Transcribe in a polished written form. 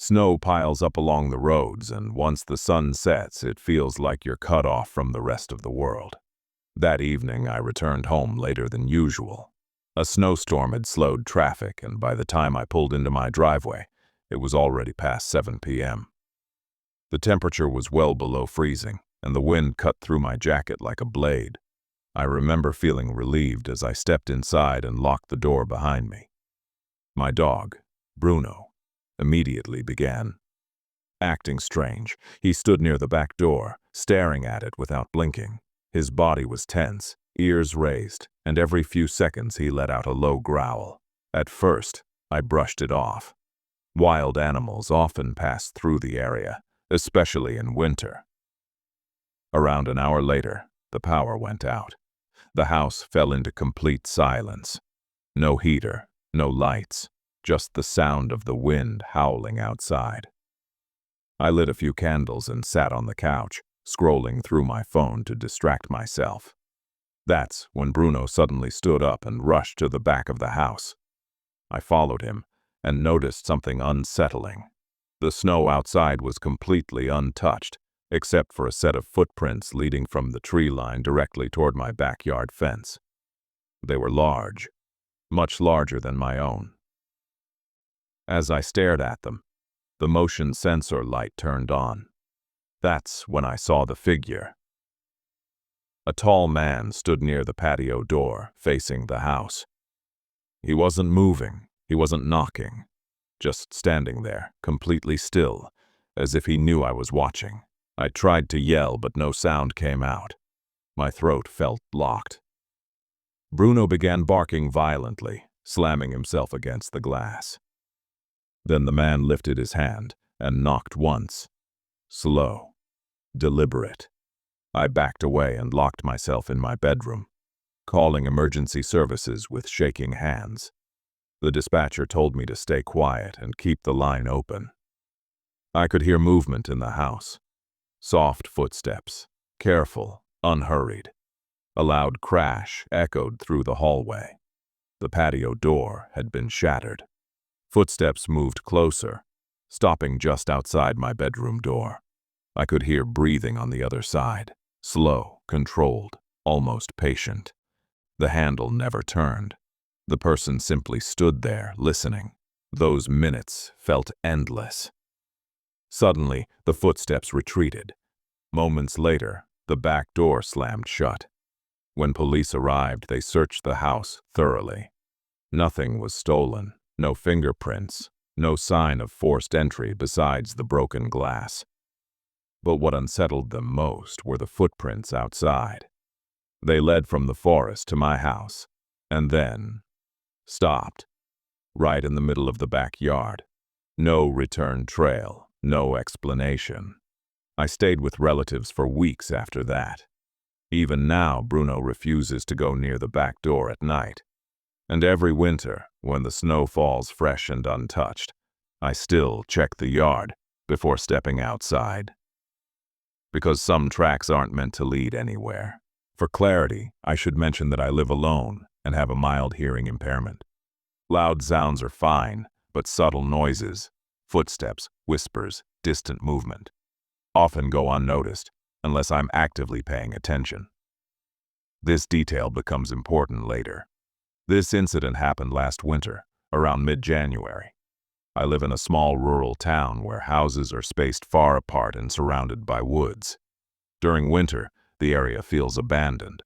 Snow piles up along the roads, and once the sun sets, it feels like you're cut off from the rest of the world. That evening, I returned home later than usual. A snowstorm had slowed traffic, and by the time I pulled into my driveway, it was already past 7 p.m. The temperature was well below freezing, and the wind cut through my jacket like a blade. I remember feeling relieved as I stepped inside and locked the door behind me. My dog, Bruno, immediately began acting strange. He stood near the back door, staring at it without blinking. His body was tense, ears raised, and every few seconds he let out a low growl. At first, I brushed it off. Wild animals often pass through the area, especially in winter. Around an hour later, the power went out. The house fell into complete silence. No heater, no lights, just the sound of the wind howling outside. I lit a few candles and sat on the couch, scrolling through my phone to distract myself. That's when Bruno suddenly stood up and rushed to the back of the house. I followed him and noticed something unsettling. The snow outside was completely untouched, except for a set of footprints leading from the tree line directly toward my backyard fence. They were large, much larger than my own. As I stared at them, the motion sensor light turned on. That's when I saw the figure. A tall man stood near the patio door, facing the house. He wasn't moving, he wasn't knocking, just standing there, completely still, as if he knew I was watching. I tried to yell, but no sound came out. My throat felt locked. Bruno began barking violently, slamming himself against the glass. Then the man lifted his hand and knocked once. Slow, deliberate. I backed away and locked myself in my bedroom, calling emergency services with shaking hands. The dispatcher told me to stay quiet and keep the line open. I could hear movement in the house. Soft footsteps, careful, unhurried. A loud crash echoed through the hallway. The patio door had been shattered. Footsteps moved closer, stopping just outside my bedroom door. I could hear breathing on the other side, slow, controlled, almost patient. The handle never turned. The person simply stood there, listening. Those minutes felt endless. Suddenly, the footsteps retreated. Moments later, the back door slammed shut. When police arrived, they searched the house thoroughly. Nothing was stolen, no fingerprints, no sign of forced entry besides the broken glass. But what unsettled them most were the footprints outside. They led from the forest to my house, and then stopped, right in the middle of the backyard. No return trail, no explanation. I stayed with relatives for weeks after that. Even now, Bruno refuses to go near the back door at night. And every winter, when the snow falls fresh and untouched, I still check the yard before stepping outside. Because some tracks aren't meant to lead anywhere. For clarity, I should mention that I live alone and have a mild hearing impairment. Loud sounds are fine, but subtle noises, footsteps, whispers, distant movement, often go unnoticed unless I'm actively paying attention. This detail becomes important later. This incident happened last winter, around mid-January. I live in a small rural town where houses are spaced far apart and surrounded by woods. During winter, the area feels abandoned,